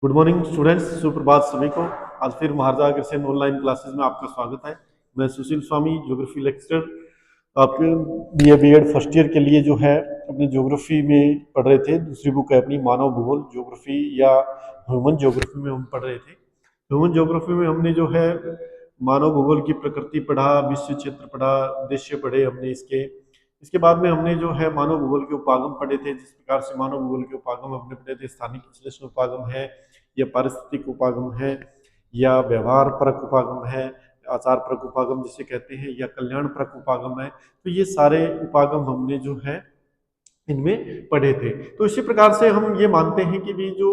Good morning students, सुप्रभात सभी को। आज फिर महाराजा अग्रसेन ऑनलाइन क्लासेस में आपका स्वागत है। मैं सुशील स्वामी, ज्योग्राफी लेक्चरर। आपके बीए फर्स्ट ईयर के लिए जो है अपनी ज्योग्राफी में पढ़ रहे थे। दूसरी बुक है अपनी मानव भूगोल ज्योग्राफी या ह्यूमन ज्योग्राफी में हम पढ़ रहे थे। ह्यूमन ज्योग्राफी में हमने जो है मानव भूगोल की प्रकृति पढ़ा, विश्व क्षेत्र पढ़ा, उद्देश्य पढ़े हमने इसके। इसके बाद में हमने जो है मानव भूगोल के उपागम पढ़े थे। जिस प्रकार से मानव भूगोल के उपागम हमने पढ़े थे, स्थानिक विश्लेषण उपागम है या पारिस्थितिक उपागम है या व्यवहार परक उपागम है, आचार परक उपागम जिसे कहते हैं, या कल्याण परक उपागम है। तो ये सारे उपागम हमने जो है इनमें पढ़े थे। तो इसी प्रकार से हम ये मानते हैं कि भी जो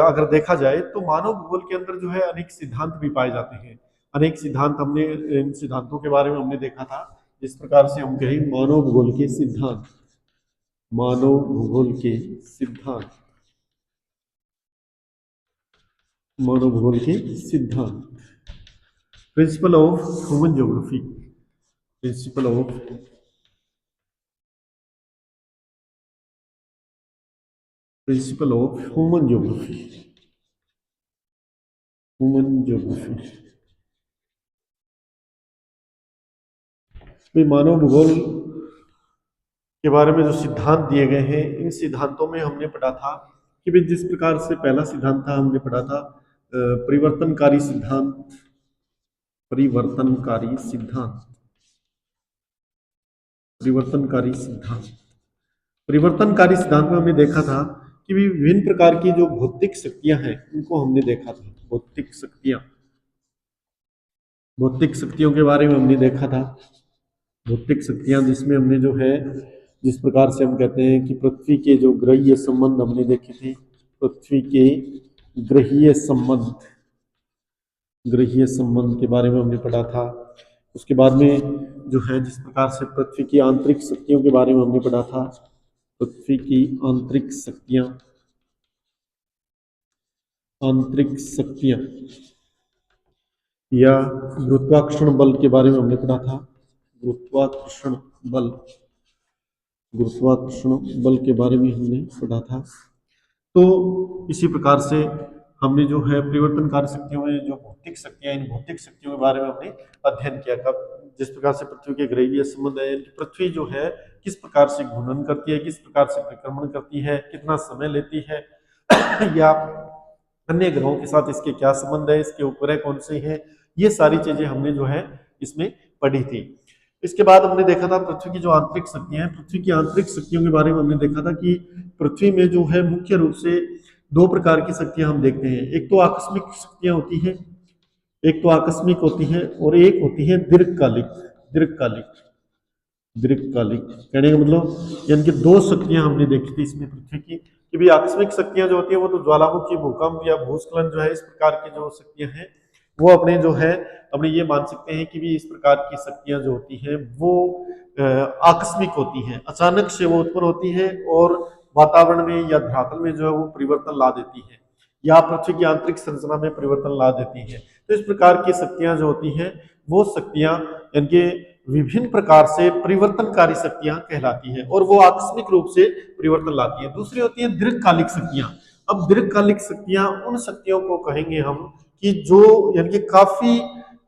अगर देखा जाए तो मानव भूगोल के अंदर जो है अनेक सिद्धांत भी पाए जाते हैं। अनेक सिद्धांत हमने इन सिद्धांतों के बारे में हमने देखा था। जिस प्रकार से हम कहें मानव भूगोल के सिद्धांत, मानव भूगोल के सिद्धांत, मानव भूगोल के सिद्धांत, principle of human geography, principle of human geography, human geography. तो मानव भूगोल के बारे में जो सिद्धांत दिए गए हैं, इन सिद्धांतों में हमने पढ़ा था कि भाई जिस प्रकार से पहला सिद्धांत था, हमने पढ़ा था परिवर्तनकारी सिद्धांत, परिवर्तनकारी सिद्धांत, परिवर्तनकारी सिद्धांत। परिवर्तनकारी सिद्धांत में हमने देखा था कि भी विभिन्न प्रकार की जो भौतिक शक्तियां हैं उनको हमने देखा था। भौतिक शक्तियां, भौतिक शक्तियों के बारे में हमने देखा था। भौतिक शक्तियां जिसमें हमने जो है जिस प्रकार से हम कहते हैं कि पृथ्वी के जो ग्रहीय संबंध हमने देखे थे, पृथ्वी के ग्रहीय संबंध, ग्रहीय संबंध के बारे में हमने पढ़ा था। उसके बाद में जो है जिस प्रकार से पृथ्वी की आंतरिक शक्तियों के बारे में हमने पढ़ा था। पृथ्वी की आंतरिक शक्तियां, आंतरिक शक्तियां या गुरुत्वाकर्षण बल के बारे में हमने पढ़ा था। गुरुत्वाकर्षण बल, गुरुत्वाकर्षण बल के बारे में हमने पढ़ा था। तो इसी प्रकार से हमने जो है परिवर्तनकारी शक्तियों में जो भौतिक शक्तियां, इन भौतिक शक्तियों के बारे में हमने अध्ययन किया था। जिस प्रकार से पृथ्वी के ग्रहीय संबंध है, पृथ्वी जो है किस प्रकार से घूर्णन करती है, किस प्रकार से परिक्रमण करती है, कितना समय लेती है या अन्य ग्रहों के साथ इसके क्या संबंध है, इसके उपग्रह कौन से हैं, ये सारी चीजें हमने जो है इसमें पढ़ी थी। इसके बाद हमने देखा था पृथ्वी की जो आंतरिक शक्तियां हैं। पृथ्वी की आंतरिक शक्तियों के बारे में हमने देखा था कि पृथ्वी में जो है मुख्य रूप से दो प्रकार की शक्तियां हम देखते हैं। एक तो आकस्मिक शक्तियां होती हैं, एक तो आकस्मिक होती हैं और एक होती है दीर्घकालिक। दीर्घकालिक, दीर्घकालिक कहने का मतलब यानी कि दो शक्तियां हमने देखी थी इसमें पृथ्वी की कि भी आकस्मिक शक्तियां जो होती है वो तो ज्वालामुखी, भूकंप या भूस्खलन जो है, इस प्रकार की जो शक्तियां हैं वो अपने जो है अपने ये मान सकते हैं कि भी इस प्रकार की शक्तियां जो होती हैं वो आकस्मिक होती हैं, अचानक से वो उत्पन्न होती है और वातावरण में या धरातल में जो है वो परिवर्तन ला देती है या पृथ्वी की आंतरिक संरचना में परिवर्तन ला देती है। तो इस प्रकार की शक्तियां जो होती हैं वो शक्तियां यानी कि विभिन्न प्रकार से परिवर्तनकारी शक्तियां कहलाती हैं और वो आकस्मिक रूप से परिवर्तन लाती है। दूसरी होती है दीर्घकालिक शक्तियां। अब दीर्घकालिक शक्तियां उन शक्तियों को कहेंगे हम कि जो यानी कि काफी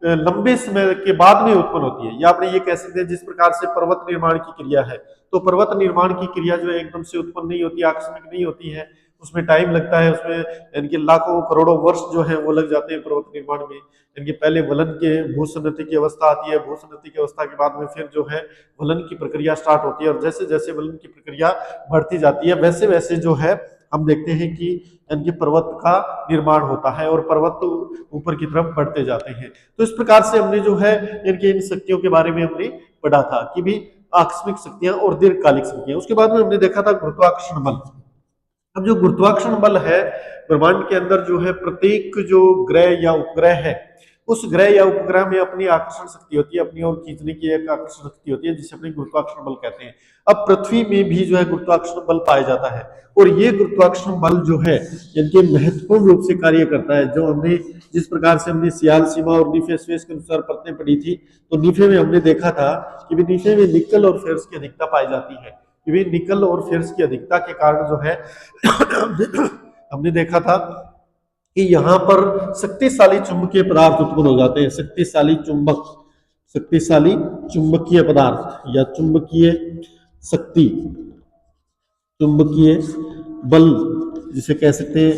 लंबे समय के बाद में उत्पन्न होती है, या आपने ये कह सकते हैं जिस प्रकार से पर्वत निर्माण की क्रिया है, तो पर्वत निर्माण की क्रिया जो है एकदम से उत्पन्न नहीं होती, आकस्मिक नहीं होती है, उसमें टाइम लगता है, उसमें यानी कि लाखों करोड़ों वर्ष जो है वो लग जाते हैं पर्वत निर्माण में। यानी कि पहले वलन के भूसन्नति की अवस्था आती है, भूसन्नति की अवस्था के बाद में फिर जो है वलन की प्रक्रिया स्टार्ट होती है और जैसे जैसे वलन की प्रक्रिया बढ़ती जाती है वैसे वैसे जो है हम देखते हैं कि यानी पर्वत का निर्माण होता है और पर्वत तो ऊपर की तरफ बढ़ते जाते हैं। तो इस प्रकार से हमने जो है इनके इन शक्तियों के बारे में हमने पढ़ा था कि भी आकस्मिक शक्तियां और दीर्घकालिक शक्तियां। उसके बाद में हमने देखा था गुरुत्वाकर्षण बल। अब जो गुरुत्वाकर्षण बल है, ब्रह्मांड के अंदर जो है प्रत्येक जो ग्रह या उपग्रह है, उस ग्रह या उपग्रह में अपनी आकर्षण शक्ति होती है, अपनी ओर खींचने की एक आकर्षण शक्ति होती है जिसे अपने गुरुत्वाकर्षण बल कहते हैं। अब पृथ्वी में भी जो है गुरुत्वाकर्षण बल पाया जाता है और ये गुरुत्वाकर्षण बल जो है इनके महत्वपूर्ण रूप से कार्य करता है। जो हमने जिस प्रकार से हमने सियाल सीमा और नीफे स्पेस के अनुसार परतें पढ़ी थी, तो नीफे में हमने देखा था कि नीफे में निकल और फेरस की अधिकता पाई जाती है। निकल और फेरस की अधिकता के कारण जो है हमने देखा था कि यहाँ पर शक्तिशाली चुंबकीय पदार्थ उत्पन्न हो जाते हैं। शक्तिशाली चुंबकीय पदार्थ या चुंबकीय शक्ति, चुंबकीय बल जिसे कह सकते हैं,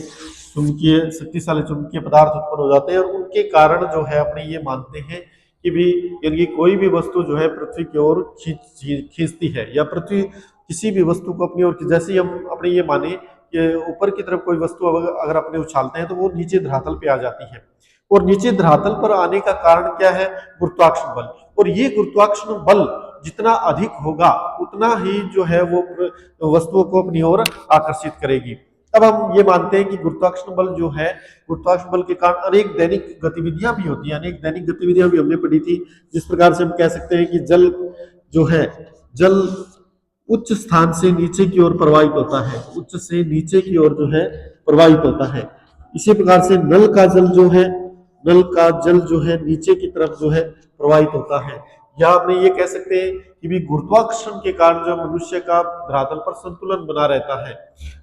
शक्तिशाली चुंबकीय पदार्थ उत्पन्न हो जाते हैं और उनके कारण जो है अपने ये मानते हैं कि भी यानी कोई भी वस्तु जो है पृथ्वी की ओर खींचती है, या पृथ्वी किसी भी वस्तु को अपनी ओर, जैसे हम अपने ये माने कि ऊपर की तरफ कोई वस्तु अगर अपने उछालते हैं तो वो नीचे धरातल पे आ जाती है, और नीचे धरातल पर आने का कारण क्या है? गुरुत्वाकर्षण बल। और ये गुरुत्वाकर्षण बल जितना अधिक होगा उतना ही जो है वो वस्तुओं को अपनी ओर आकर्षित करेगी। अब हम ये मानते हैं कि गुरुत्वाकर्षण बल जो है, गुरुत्वाकर्षण बल के कारण अनेक दैनिक गतिविधियां भी होती हैं, अनेक दैनिक गतिविधियां भी हमने पढ़ी थी। जिस प्रकार से हम कह सकते हैं कि जल जो है, जल उच्च स्थान से नीचे की ओर प्रवाहित होता है, उच्च से नीचे की ओर जो है प्रवाहित होता है। इसी प्रकार से नल का जल जो है नीचे की तरफ जो है प्रवाहित होता है। या आपने ये कह सकते हैं कि भी गुरुत्वाकर्षण के कारण जो मनुष्य का धरातल पर संतुलन बना रहता है।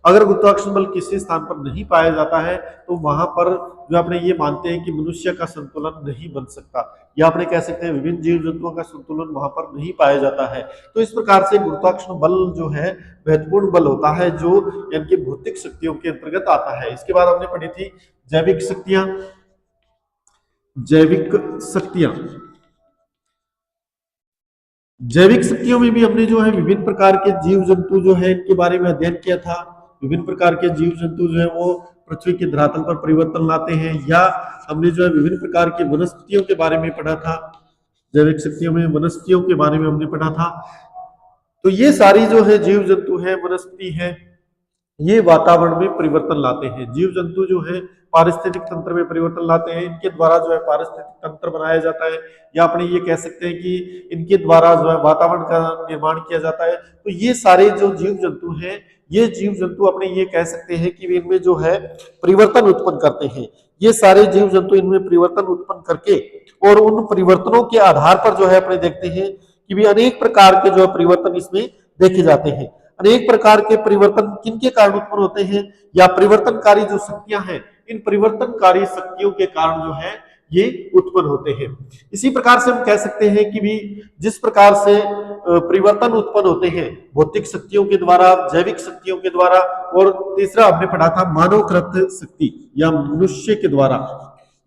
अगर गुरुत्वाकर्षण बल किसी स्थान पर नहीं पाया जाता है तो वहां पर जो अपने ये मानते हैं कि मनुष्य का संतुलन नहीं बन सकता, या आपने कह सकते हैं विभिन्न जीव जंतुओं का संतुलन वहां पर नहीं पाया जाता है। तो इस प्रकार से गुरुत्वाकर्षण बल जो है महत्वपूर्ण बल होता है, जो यानी भौतिक शक्तियों के अंतर्गत आता है। इसके बाद हमने पढ़ी थी जैविक शक्तियां। जैविक शक्तियों में भी हमने जो है विभिन्न प्रकार के जीव जंतु जो है इनके बारे में अध्ययन किया था। विभिन्न प्रकार के जीव जंतु जो है वो पृथ्वी के धरातल पर परिवर्तन लाते हैं, या हमने जो है विभिन्न प्रकार के वनस्पतियों के बारे में पढ़ा था। जैविक शक्तियों में वनस्पतियों के बारे में हमने पढ़ा था। तो ये सारी जो है जीव जंतु है, वनस्पति है, ये वातावरण में परिवर्तन लाते हैं। जीव जंतु जो है पारिस्थितिक तंत्र में परिवर्तन लाते हैं, इनके द्वारा जो है पारिस्थितिक तंत्र बनाया जाता है, या अपने ये कह सकते हैं कि इनके द्वारा जो है वातावरण का निर्माण किया जाता है। तो ये सारे जो जीव जंतु हैं, ये जीव जंतु अपने ये कह सकते हैं कि इनमें जो है परिवर्तन उत्पन्न करते हैं। ये सारे जीव जंतु इनमें परिवर्तन उत्पन्न करके और उन परिवर्तनों के आधार पर जो है अपने देखते हैं कि भी अनेक प्रकार के जो परिवर्तन इसमें देखे जाते हैं। अनेक प्रकार के परिवर्तन किनके कारण उत्पन्न होते हैं, या परिवर्तनकारी जो शक्तियां हैं, इन परिवर्तनकारी शक्तियों के कारण जो है ये उत्पन्न होते हैं। इसी प्रकार से हम कह सकते हैं कि भी जिस प्रकार से परिवर्तन उत्पन्न होते हैं भौतिक शक्तियों के द्वारा, जैविक शक्तियों के द्वारा, और तीसरा हमने पढ़ा था मानवकृत शक्ति या मनुष्य के द्वारा।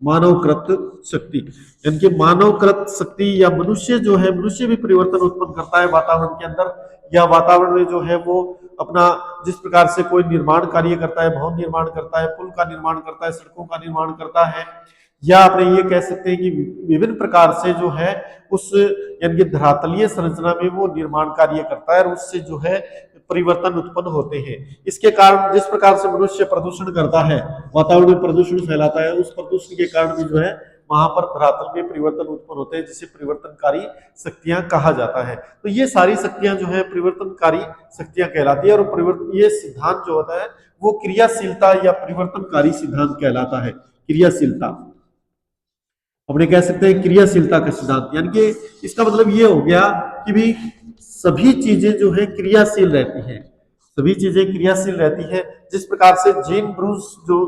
मानवकृत शक्ति यानी कि मानवकृत शक्ति या मनुष्य जो है, मनुष्य भी परिवर्तन उत्पन्न करता है वातावरण के अंदर, या वातावरण में जो है वो अपना जिस प्रकार से कोई निर्माण कार्य करता है, भवन निर्माण करता है, पुल का निर्माण करता है, सड़कों का निर्माण करता है, या अपने ये कह सकते हैं कि विभिन्न प्रकार से जो है उस यानी कि धरातलीय संरचना में वो निर्माण कार्य करता है, और उससे जो है परिवर्तन उत्पन्न होते हैं। इसके कारण जिस प्रकार से मनुष्य प्रदूषण करता है, वातावरण में प्रदूषण फैलाता है, उस प्रदूषण के कारण भी जो है वहां पर धरातल में परिवर्तन उत्पन्न होते हैं, जिसे परिवर्तनकारी शक्तियां कहा जाता है। तो ये सारी शक्तियां जो है परिवर्तनकारी शक्तियां कहलाती है, और ये सिद्धांत जो होता है वो क्रियाशीलता या परिवर्तनकारी सिद्धांत कहलाता है। क्रियाशीलता अपने कह सकते हैं क्रियाशीलता का सिद्धांत, यानी कि इसका मतलब ये हो गया कि भी सभी चीजें जो है क्रियाशील रहती हैं, सभी चीजें क्रियाशील रहती है। जिस प्रकार से जेन ब्रूस जो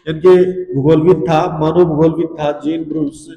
इनके भूगोलविद था, मानव भूगोलविद था जेन ब्रूस,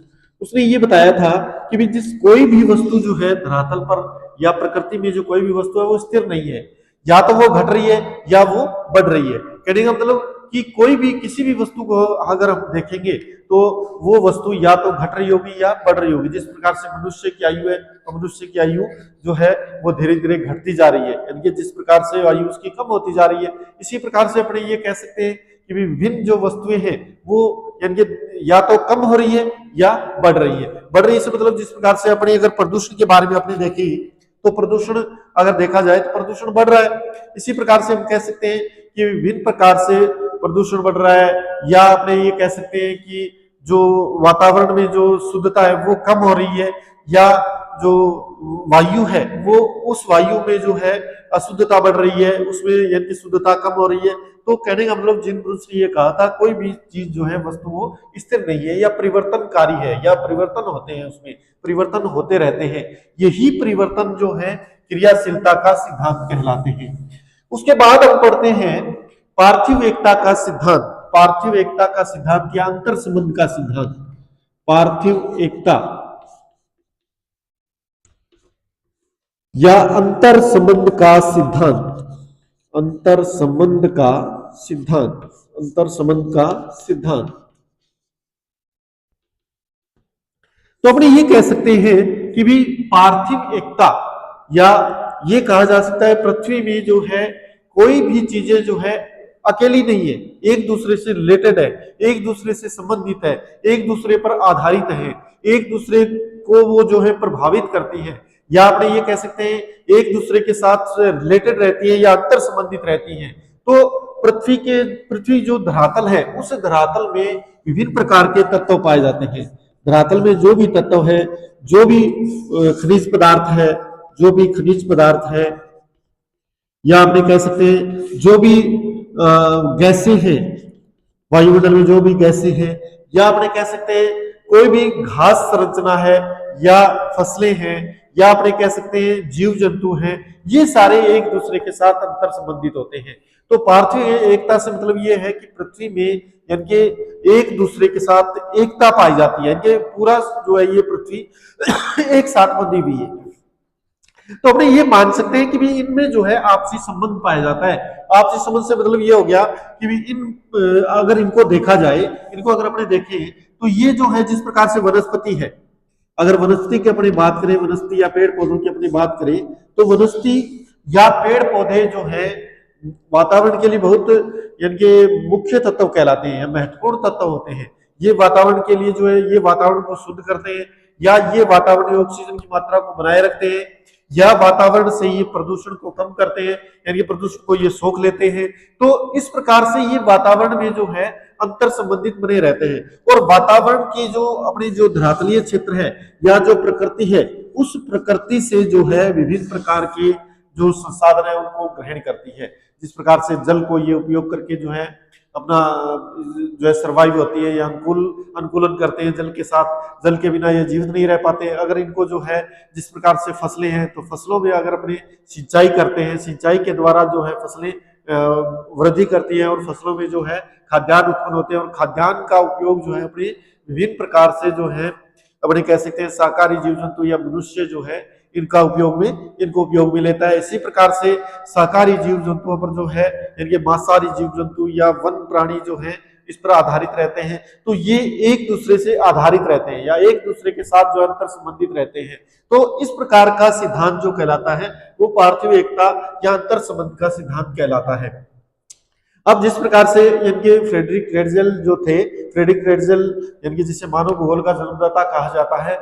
उसने ये बताया था कि भी जिस कोई भी वस्तु जो है धरातल पर या प्रकृति में जो कोई भी वस्तु है वो स्थिर नहीं है, या तो वो घट रही है या वो बढ़ रही है। कहने का मतलब कि कोई भी किसी भी वस्तु को अगर हम देखेंगे तो वो वस्तु या तो घट रही होगी या बढ़ रही होगी। जिस प्रकार से मनुष्य की आयु है, तो मनुष्य की आयु जो है वो धीरे धीरे घटती जा रही है, यानी कि जिस प्रकार से आयु उसकी कम होती जा रही है। इसी प्रकार से अपने ये कह सकते हैं कि विभिन्न जो वस्तुएं हैं वो यानी कि या तो कम हो रही है या बढ़ रही है। बढ़ रही से मतलब जिस प्रकार से अपने अगर प्रदूषण के बारे में अपने देखें तो प्रदूषण अगर देखा जाए तो प्रदूषण बढ़ रहा है। इसी प्रकार से हम कह सकते हैं कि विभिन्न प्रकार से प्रदूषण बढ़ रहा है, या अपने ये कह सकते हैं कि जो वातावरण में जो शुद्धता है वो कम हो रही है, या जो वायु है वो उस वायु में जो है अशुद्धता बढ़ रही है, उसमें यानी शुद्धता कम हो रही है। तो कहने का मतलब जिन ब्रूस ने ये कहा था कोई भी चीज जो है वस्तु वो स्थिर नहीं है या परिवर्तनकारी है, या परिवर्तन होते हैं, उसमें परिवर्तन होते रहते हैं। यही परिवर्तन जो है क्रियाशीलता का सिद्धांत कहलाते हैं। उसके बाद हम पढ़ते हैं पार्थिव एकता का सिद्धांत, पार्थिव एकता का सिद्धांत या अंतर संबंध का सिद्धांत, पार्थिव एकता या अंतर संबंध का सिद्धांत, अंतर संबंध का सिद्धांत, अंतर संबंध का सिद्धांत। तो अपने ये कह सकते हैं कि भी पार्थिव एकता, या ये कहा जा सकता है पृथ्वी में जो है कोई भी चीजें जो है अकेली नहीं है, एक दूसरे से रिलेटेड है, एक दूसरे से संबंधित है, एक दूसरे पर आधारित है, एक दूसरे को वो जो है प्रभावित करती है, या अपने ये कह सकते हैं एक दूसरे के साथ रिलेटेड रहती है या अंतर संबंधित रहती है। तो पृथ्वी जो धरातल है, उस धरातल में विभिन्न प्रकार के तत्व पाए जाते हैं। धरातल में जो भी तत्व है, जो भी खनिज पदार्थ है, जो भी खनिज पदार्थ है, या आपने कह सकते हैं जो भी गैसें हैं, वायुमंडल में जो भी गैसें हैं, या आपने कह सकते हैं कोई भी घास संरचना है, या फसलें हैं, या आपने कह सकते हैं जीव जंतु हैं, ये सारे एक दूसरे के साथ अंतर संबंधित होते हैं। तो पार्थिव एकता से मतलब ये है कि पृथ्वी में यानी कि एक दूसरे के साथ एकता पाई जाती है, कि पूरा जो है ये पृथ्वी एक साथ बंधी हुई है। तो अपने ये मान सकते हैं कि भी इनमें जो है आपसी संबंध पाया जाता है। आपसी संबंध से मतलब ये हो गया कि भी अगर इनको देखा जाए, इनको अगर अपने देखें तो ये जो है जिस प्रकार से वनस्पति है, अगर वनस्पति की अपनी बात करें, वनस्पति या पेड़ पौधों की अपनी बात करें, तो वनस्पति या पेड़ पौधे जो है वातावरण के लिए बहुत यानी कि मुख्य तत्व कहलाते हैं, महत्वपूर्ण तत्व होते हैं। ये वातावरण के लिए जो है ये वातावरण को शुद्ध करते हैं, या ये वातावरण में ऑक्सीजन की मात्रा को बनाए रखते हैं, या वातावरण से ये प्रदूषण को कम करते हैं, यानी प्रदूषण को ये सोख लेते हैं। तो इस प्रकार से ये वातावरण में जो है अंतर संबंधित बने रहते हैं। और वातावरण की जो अपनी जो धरातलीय क्षेत्र है या जो प्रकृति है, उस प्रकृति से जो है विभिन्न प्रकार के जो संसाधन है उनको ग्रहण करती है। जिस प्रकार से जल को ये उपयोग करके जो है अपना जो है सर्वाइव होती है या अनुकूलन करते हैं जल के साथ, जल के बिना ये जीवित नहीं रह पाते। अगर इनको जो है जिस प्रकार से फसलें हैं, तो फसलों में अगर अपने सिंचाई करते हैं, सिंचाई के द्वारा जो है फसलें वृद्धि करती हैं और फसलों में जो है खाद्यान्न उत्पन्न होते हैं, और खाद्यान्न का उपयोग जो है अपने विभिन्न प्रकार से जो है अपने कह सकते हैं शाकाहारी जीव जंतु या मनुष्य जो है इनको उपयोग में लेता है। इसी प्रकार से शाकाहारी जीव जंतुओं पर जो है यानी मांसाहारी जीव जंतु या वन प्राणी जो है इस पर आधारित रहते हैं। तो ये एक दूसरे से आधारित रहते हैं या एक दूसरे के साथ जो अंतर संबंधित रहते हैं। तो इस प्रकार का सिद्धांत जो कहलाता है वो पार्थिव एकता या अंतर संबंध का सिद्धांत कहलाता है। अब जिस प्रकार से यानी फ्रेडरिक रेटजेल जो थे, फ्रेडरिक रेटजेल यानी जिसे मानव भूगोल का जन्मदाता कहा जाता है,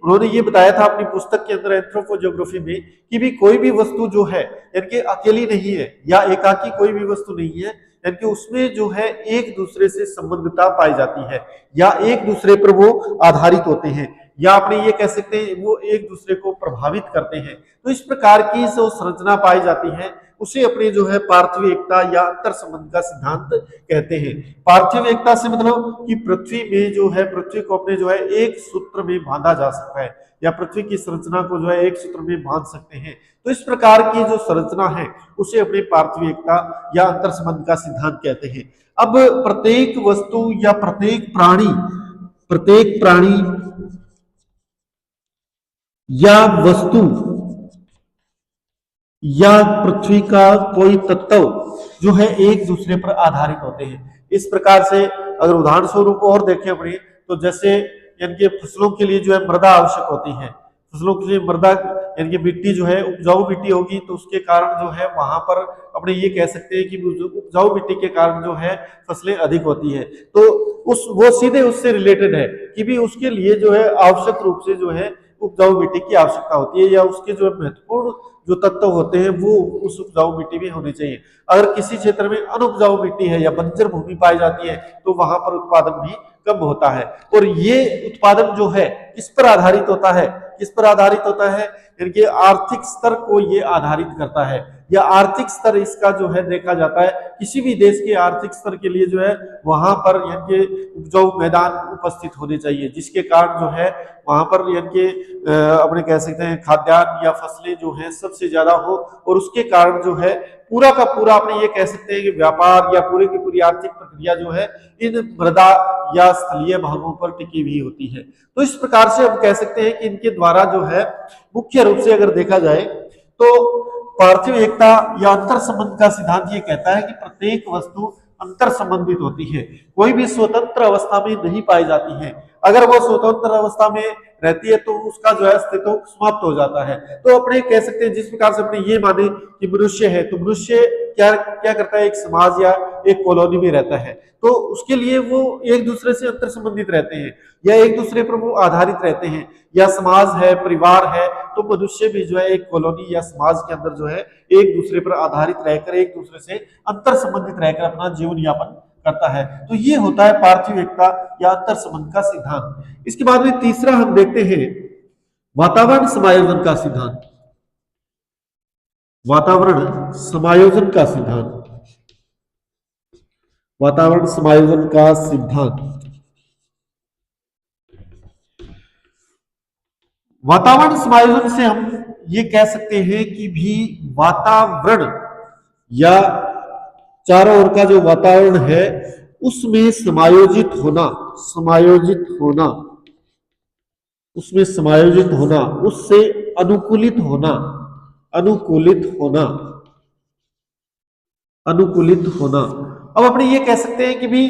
उन्होंने ये बताया था अपनी पुस्तक के अंदर एंथ्रोपोज्योग्राफी में कि भी कोई भी वस्तु जो है यानी अकेली नहीं है या एकाकी कोई भी वस्तु नहीं है, यानी उसमें जो है एक दूसरे से संबंधता पाई जाती है या एक दूसरे पर वो आधारित होते हैं, या आपने ये कह सकते हैं वो एक दूसरे को प्रभावित करते हैं। तो इस प्रकार की जो संरचना पाई जाती है उसे अपने जो है पार्थिव एकता या अंतर संबंध का सिद्धांत कहते हैं। पार्थिव एकता से मतलब कि पृथ्वी में जो है पृथ्वी को अपने जो है एक सूत्र में बांधा जा सकता है या पृथ्वी की संरचना को जो है एक सूत्र में बांध सकते हैं। तो इस प्रकार की जो संरचना है उसे अपने पार्थिव एकता या अंतर संबंध का सिद्धांत कहते हैं। अब प्रत्येक वस्तु या प्रत्येक प्राणी या वस्तु या पृथ्वी का कोई तत्व जो है एक दूसरे पर आधारित होते हैं। इस प्रकार से अगर उदाहरण स्वरूप और देखें अपने, तो जैसे यानी कि फसलों के लिए जो है मृदा आवश्यक होती है, फसलों के लिए मृदा यानी कि मिट्टी जो है उपजाऊ मिट्टी होगी तो उसके कारण जो है वहां पर अपने ये कह सकते हैं कि उपजाऊ मिट्टी के कारण जो है फसलें अधिक होती है। तो वो सीधे उससे रिलेटेड है कि भी उसके लिए जो है आवश्यक रूप से जो है उपजाऊ मिट्टी की आवश्यकता होती है या उसके जो महत्वपूर्ण जो तत्व होते हैं वो उस उपजाऊ मिट्टी में होने चाहिए। अगर किसी क्षेत्र में अनुपजाऊ मिट्टी है या बंजर भूमि पाई जाती है तो वहां पर उत्पादन भी कम होता है। और ये उत्पादन जो है किस पर आधारित होता है, यानी कि आर्थिक स्तर को ये आधारित करता है। या आर्थिक स्तर इसका जो है देखा जाता है। किसी भी देश के आर्थिक स्तर के लिए जो है वहां पर यानी कि उपजाऊ मैदान उपस्थित होने चाहिए, जिसके कारण जो है वहां पर यानी कि अपने कह सकते हैं खाद्यान्न या फसलें जो है सबसे ज्यादा हो, और उसके कारण जो है पूरा का पूरा अपने ये कह सकते हैं कि व्यापार या पूरी की पूरी आर्थिक प्रक्रिया जो है इन मृदा या स्थलीय भागों पर टिकी हुई होती है। तो इस प्रकार से हम कह सकते हैं कि इनके द्वारा जो है मुख्य रूप से अगर देखा जाए तो पार्थिव एकता या अंतर संबंध का सिद्धांत ये कहता है कि प्रत्येक वस्तु अंतर संबंधित होती है, कोई भी स्वतंत्र अवस्था में नहीं पाई जाती है। अगर वो स्वतंत्र अवस्था में रहती है तो उसका जो है अस्तित्व समाप्त हो जाता है। तो अपने कह सकते हैं जिस प्रकार से अपने ये माने कि मनुष्य है, तो मनुष्य क्या क्या करता है, एक समाज या एक कॉलोनी में रहता है, तो उसके लिए वो एक दूसरे से अंतर संबंधित रहते हैं या एक दूसरे पर वो आधारित रहते हैं, या समाज है, परिवार है, तो मनुष्य भी जो है एक कॉलोनी या समाज के अंदर जो है एक दूसरे पर आधारित रहकर एक दूसरे से अंतर संबंधित रहकर अपना जीवन यापन करता है। तो ये होता है पार्थिव एकता या अंतर संबंध का सिद्धांत। इसके बाद में तीसरा हम देखते हैं वातावरण समायोजन का सिद्धांत। वातावरण समायोजन का सिद्धांत, वातावरण समायोजन का सिद्धांत। वातावरण समायोजन से हम ये कह सकते हैं कि भी वातावरण या चारों ओर का जो वातावरण है उसमें समायोजित होना, उसमें समायोजित होना, उससे अनुकूलित होना, अनुकूलित होना। अब अपने ये कह सकते हैं कि भी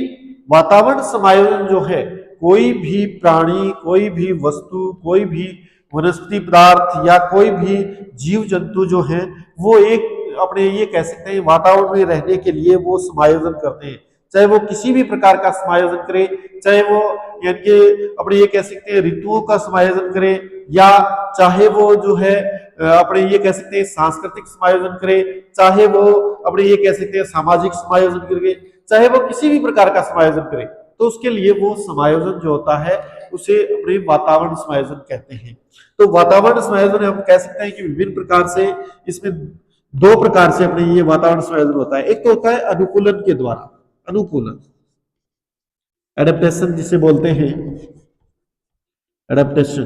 वातावरण समायोजन जो है, कोई भी प्राणी, कोई भी वस्तु, कोई भी वनस्पति पदार्थ या कोई भी जीव जंतु जो है वो एक अपने ये कह सकते हैं वातावरण में रहने के लिए वो समायोजन करते हैं, चाहे वो किसी भी प्रकार का समायोजन करे, चाहे वो यानी कि अपने ये कह सकते हैं ऋतुओं का समायोजन करे, या चाहे वो जो है अपने ये कह सकते हैं सांस्कृतिक समायोजन करे, चाहे वो अपने ये कह सकते हैं सामाजिक समायोजन करे, चाहे वो किसी भी प्रकार का समायोजन करे, तो उसके लिए वो समायोजन जो होता है उसे अपने वातावरण समायोजन कहते हैं। तो वातावरण समायोजन हम कह सकते हैं कि विभिन्न प्रकार से, इसमें दो प्रकार से अपने ये वातावरण समायोजन होता है। एक तो होता है अनुकूलन के द्वारा, अनुकूलन, एडेप्टेशन जिसे बोलते हैं, एडेप्टेशन,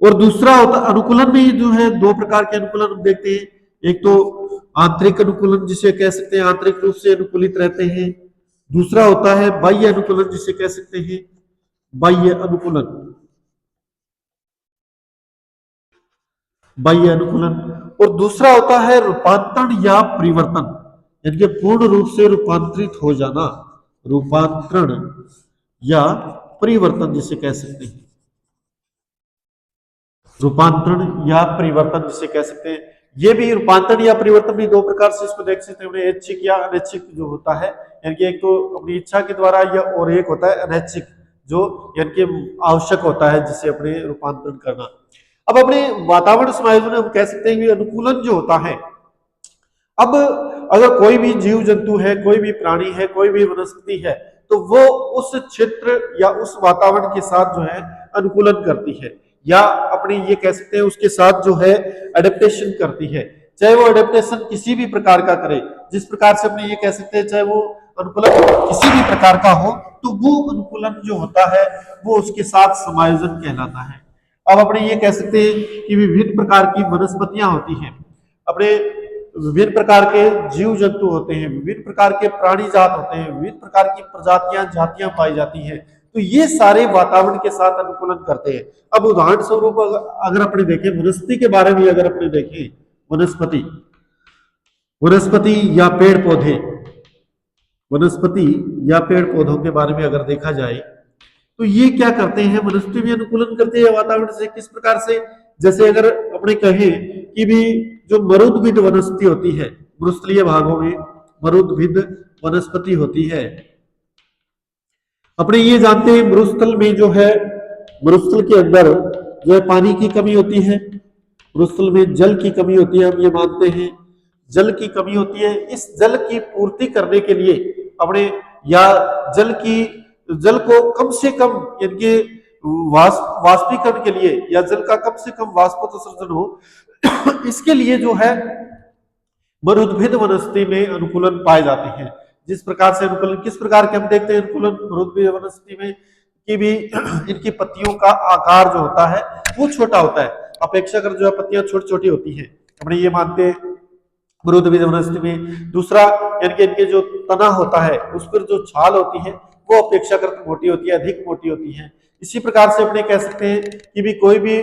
और दूसरा होता अनुकूलन में जो है दो प्रकार के अनुकूलन हम देखते हैं। एक तो आंतरिक अनुकूलन जिसे कह सकते हैं आंतरिक रूप से अनुकूलित रहते हैं, दूसरा होता है बाह्य अनुकूलन जिसे कह सकते हैं बाह्य अनुकूलन, बाह्य अनुकूलन, और दूसरा होता है रूपांतरण या परिवर्तन, यानी कि पूर्ण रूप से रूपांतरित हो जाना, रूपांतरण या परिवर्तन जिसे कह सकते हैं, रूपांतरण या परिवर्तन जिसे कह सकते हैं। ये भी रूपांतरण या परिवर्तन भी दो प्रकार से इसको देख सकते हैं, ऐच्छिक या अनैच्छिक जो होता है, यानी कि एक तो अपनी इच्छा के द्वारा या और एक होता है अनैच्छिक जो यानी कि आवश्यक होता है जिसे अपने रूपांतरण करना। अब अपने वातावरण समायोजन हम कह सकते हैं कि अनुकूलन जो होता है, अब अगर कोई भी जीव जंतु है, कोई भी प्राणी है, कोई भी वनस्पति है, तो वो उस क्षेत्र या उस वातावरण के साथ जो है अनुकूलन करती है, या अपने ये कह सकते हैं उसके साथ जो है एडेप्टेशन करती है, चाहे वो एडेप्टेशन किसी भी प्रकार का करे, जिस प्रकार से अपने ये कह सकते हैं चाहे वो अनुकूलन किसी भी प्रकार का हो, तो वो अनुकूलन जो होता है वो उसके साथ समायोजन कहलाता है। अब अपने ये कह सकते हैं कि विभिन्न प्रकार की वनस्पतियां होती हैं, अपने विभिन्न प्रकार के जीव जंतु होते हैं, विभिन्न प्रकार के प्राणी जात होते हैं, विभिन्न प्रकार की प्रजातियां जातियां पाई जाती हैं, तो ये सारे वातावरण के साथ अनुकूलन करते हैं। अब उदाहरण स्वरूप अगर अपने देखें वनस्पति के बारे में, अगर अपने देखें वनस्पति, वनस्पति या पेड़ पौधे, वनस्पति या पेड़ पौधों के बारे में अगर देखा जाए तो ये क्या करते हैं, वनस्पति भी अनुकूलन करते हैं वातावरण से। किस प्रकार से, जैसे अगर अपने कहें कि भी जो मरुद्भिद वनस्पति होती है, मरुस्थलीय भागों में मरुद्भिद वनस्पति होती है, अपने ये जानते हैं मरुस्थल में जो है, मरुस्थल के अंदर जो है पानी की कमी होती है, मरुस्थल में जल की कमी होती है, हम ये मानते हैं जल की कमी होती है। इस जल की पूर्ति करने के लिए अपने या जल को कम से कम यानी कि वाष्पीकरण के लिए या जल का कम से कम वाष्पोत्सर्जन हो इसके लिए जो है मरुद्भिद वनस्पति में अनुकूलन पाए जाते हैं। जिस प्रकार से अनुकूलन, किस प्रकार के हम देखते हैं अनुकूलन मरुद्भिद वनस्पति में कि भी इनकी पत्तियों का आकार जो होता है वो छोटा होता है, अपेक्षाकृत जो है पत्तियां छोटी छोटी होती हैं, अपने ये मानते हैं मरुद्भिद वनस्पति में। दूसरा यानी कि इनके जो तना होता है उस पर जो छाल होती है वो अपेक्षाकृत मोटी होती है, अधिक मोटी होती है। इसी प्रकार से अपने कह सकते हैं कि भी कोई भी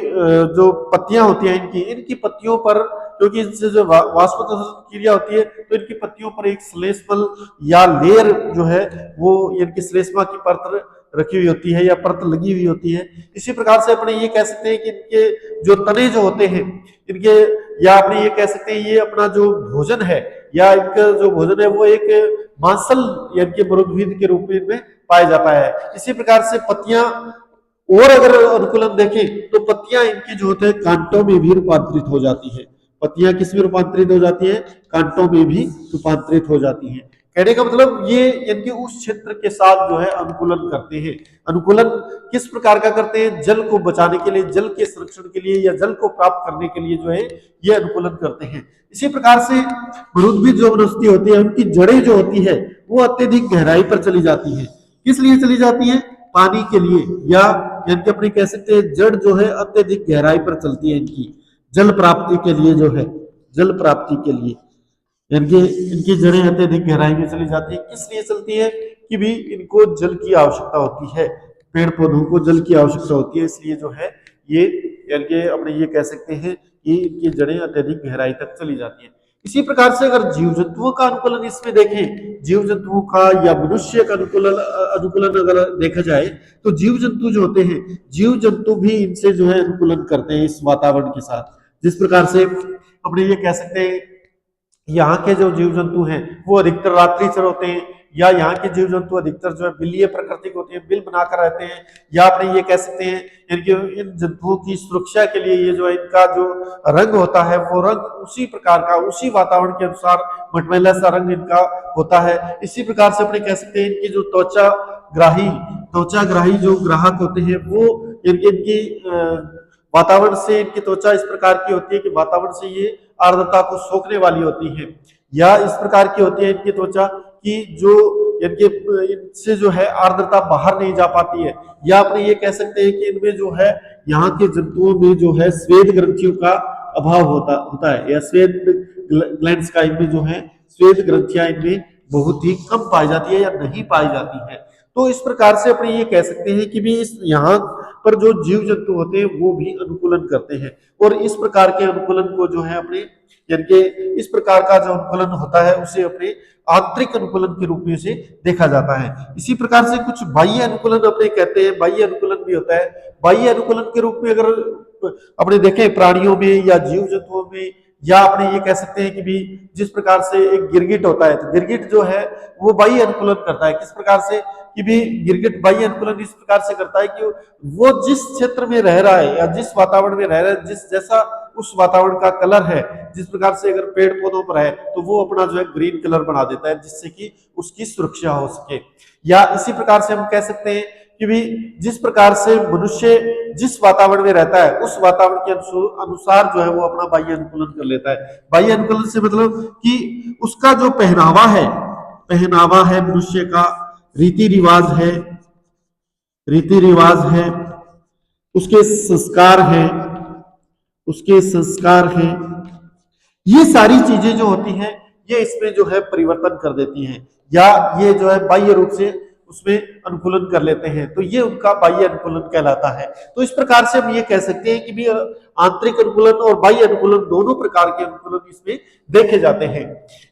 जो पत्तियां होती हैं इनकी पत्तियों पर, क्योंकि इनसे जो वाष्पोत्सर्जन क्रिया होती है तो इनकी पत्तियों पर एक श्लेष्मल या लेयर जो है वो इनकी श्लेष्मा की परत रखी हुई होती है या परत लगी हुई होती है। इसी प्रकार से अपने ये कह सकते हैं कि इनके जो तने जो होते हैं इनके, या अपने ये कह सकते हैं ये अपना जो भोजन है या इनका जो भोजन है वो एक मांसल यानी कि मरुद्भिद के रूप में पाया जाता है। इसी प्रकार से पत्तियां, और अगर अनुकूलन देखें तो पत्तियां इनकी जो होते हैं कांटों में भी रूपांतरित हो जाती है। पत्तियां किस में रूपांतरित हो जाती है? कांटों में भी रूपांतरित हो जाती हैं। कहने का मतलब ये इनके उस क्षेत्र के साथ जो है अनुकूलन करते हैं। अनुकूलन किस प्रकार का करते हैं? जल को बचाने के लिए, जल के संरक्षण के लिए या जल को प्राप्त करने के लिए जो है ये अनुकूलन करते हैं। इसी प्रकार से मरुद्भिद जो वनस्पति होती है उनकी जड़ें जो होती है वो अत्यधिक गहराई पर चली जाती है। किस लिए चली जाती है? पानी के लिए, या यानी कि अपने कह सकते हैं जड़ जो है अत्यधिक गहराई पर चलती है इनकी जल प्राप्ति के लिए, जो है जल प्राप्ति के लिए यानी कि इनकी जड़ें अत्यधिक गहराई में चली जाती है। किस लिए चलती है? कि भी इनको जल की आवश्यकता होती है, पेड़ पौधों को जल की आवश्यकता होती है, इसलिए जो है ये यानी कि अपने ये कह सकते हैं कि इनकी जड़ें अत्यधिक गहराई तक चली जाती है। इसी प्रकार से अगर जीव जंतुओं का अनुकूलन इसमें देखें, जीव जंतुओं का या मनुष्य का अनुकूलन अगर देखा जाए तो जीव जंतु जो होते हैं, जीव जंतु भी इनसे जो है अनुकूलन करते हैं इस वातावरण के साथ। जिस प्रकार से अपने ये कह सकते हैं यहाँ के जो जीव जंतु हैं वो अधिकतर रात्रिचर होते हैं, या यहाँ के जीव जंतु अधिकतर जो है बिलीय प्रकृति के होते हैं, बिल बनाकर रहते हैं, या अपने ये कह सकते हैं इनके इन जंतुओं की सुरक्षा के लिए ये जो है इनका जो रंग होता है वो रंग उसी प्रकार का, उसी वातावरण के अनुसार मटमैला सा रंग इनका होता है। इसी प्रकार से अपने कह सकते हैं इनकी जो त्वचाग्राही जो ग्राहक होते हैं वो इनकी वातावरण से, इनकी त्वचा इस प्रकार की होती है कि वातावरण से ये आर्द्रता को सोखने वाली होती है, या इस प्रकार की होती है इनकी त्वचा कि जो इनसे जो है आर्द्रता बाहर नहीं जा पाती है, या अपने ये कह सकते हैं कि इनमें जो है यहाँ के जंतुओं में जो है स्वेद ग्रंथियों का अभाव होता है, या स्वेद ग्लैंड्स का इनमें जो है स्वेद ग्रंथियां इनमें बहुत ही कम पाई जाती है या नहीं पाई जाती है। तो इस प्रकार से अपने ये कह सकते हैं कि भी इस यहाँ पर जो जीव जंतु होते हैं वो भी अनुकूलन करते हैं, और इस प्रकार के अनुकूलन को जो है अपने यानी कि इस प्रकार का जो अनुकूलन होता है उसे अपने आंतरिक अनुकूलन के रूप में से देखा जाता है। इसी प्रकार से कुछ बाह्य अनुकूलन अपने कहते हैं, बाह्य अनुकूलन भी होता है। बाह्य अनुकूलन के रूप में अगर अपने देखें प्राणियों में या जीव जंतुओं में, या अपने ये कह सकते हैं कि भी जिस प्रकार से एक गिरगिट होता है तो गिरगिट जो है वो बाह्य अनुकूलन करता है। किस प्रकार से? कि भी गिरगिट बाह्य अनुकूलन इस प्रकार से करता है कि वो जिस क्षेत्र में रह रहा है या जिस वातावरण में रह रहा है, जिस जैसा उस वातावरण का कलर है, जिस प्रकार से अगर पेड़ पौधों पर है तो वो अपना जो है ग्रीन कलर बना देता है जिससे कि उसकी सुरक्षा हो सके। या इसी प्रकार से हम कह सकते हैं कि भी जिस प्रकार से मनुष्य जिस वातावरण में रहता है उस वातावरण के अनुसार जो है वो अपना बाह्य अनुकूलन कर लेता है। बाह्य अनुकूलन से मतलब कि उसका जो पहनावा है मनुष्य का, रीति रिवाज है, उसके संस्कार हैं, ये सारी चीजें जो होती हैं ये इसमें जो है परिवर्तन कर देती हैं, या ये जो है बाह्य रूप से उसमें अनुकूलन कर लेते हैं, तो ये उनका बाह्य अनुकूलन कहलाता है। तो इस प्रकार से हम ये कह सकते हैं कि भी आंतरिक अनुकूलन और बाह्य अनुकूलन दोनों प्रकार के अनुकूलन इसमें देखे जाते हैं।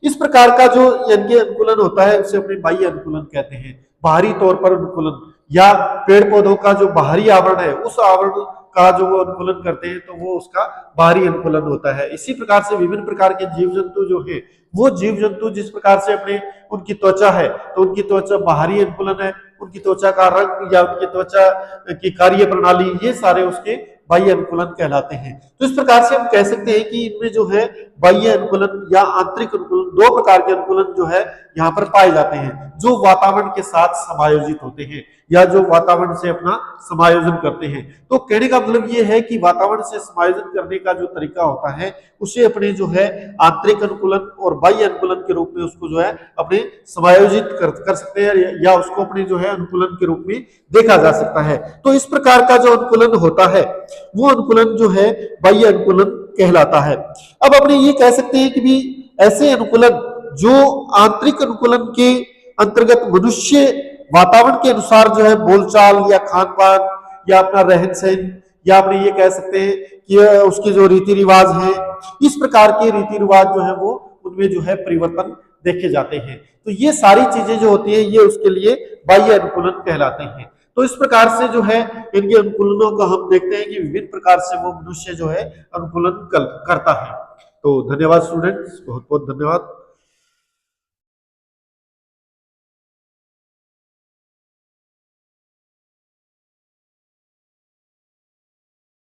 इस प्रकार का जो यानी अनुकूलन होता है उसे अपने बाह्य अनुकूलन कहते हैं। बाहरी तौर पर अनुकूलन, या पेड़ पौधों का जो बाहरी आवरण है उस आवरण का जो वो अनुकूलन करते हैं तो वो उसका बाहरी अनुकूलन होता है। इसी प्रकार से विभिन्न प्रकार के जीव जंतु जो है वो जीव जंतु जिस प्रकार से अपने उनकी त्वचा है तो उनकी त्वचा बाहरी अनुकूलन है, उनकी त्वचा का रंग या उनकी त्वचा की कार्य प्रणाली ये सारे उसके बाह्य अनुकूलन कहलाते हैं। तो इस प्रकार से हम कह सकते हैं कि इनमें जो है बाह्य अनुकूलन या आंतरिक अनुकूलन, दो प्रकार के अनुकूलन जो है यहाँ पर पाए जाते हैं, जो वातावरण के साथ समायोजित होते हैं या जो वातावरण से अपना समायोजन करते हैं। तो कहने का मतलब ये है कि वातावरण से समायोजन करने का जो तरीका होता है उसे अपने जो है आंतरिक अनुकूलन और बाह्य अनुकूलन के रूप में उसको जो है अपने समायोजित कर सकते हैं, या उसको अपने जो है अनुकूलन के रूप में देखा जा सकता है। तो इस प्रकार का जो अनुकूलन होता है वो अनुकूलन जो है बाह्य अनुकूलन कहलाता है। अब अपने ये कह सकते हैं कि भी ऐसे अनुकूलन जो आंतरिक अनुकूलन के अंतर्गत मनुष्य वातावरण के अनुसार जो है बोलचाल या खान पान या अपना रहन सहन, या अपने ये कह सकते हैं कि उसके जो रीति रिवाज हैं, इस प्रकार के रीति रिवाज जो है वो उनमें जो है परिवर्तन देखे जाते हैं। तो ये सारी चीजें जो होती है ये उसके लिए बाह्य अनुकूलन कहलाते हैं। तो इस प्रकार से जो है इनके अनुकूलनों को हम देखते हैं कि विभिन्न प्रकार से वो मनुष्य जो है अनुकूलन करता है। तो धन्यवाद स्टूडेंट्स, बहुत बहुत धन्यवाद।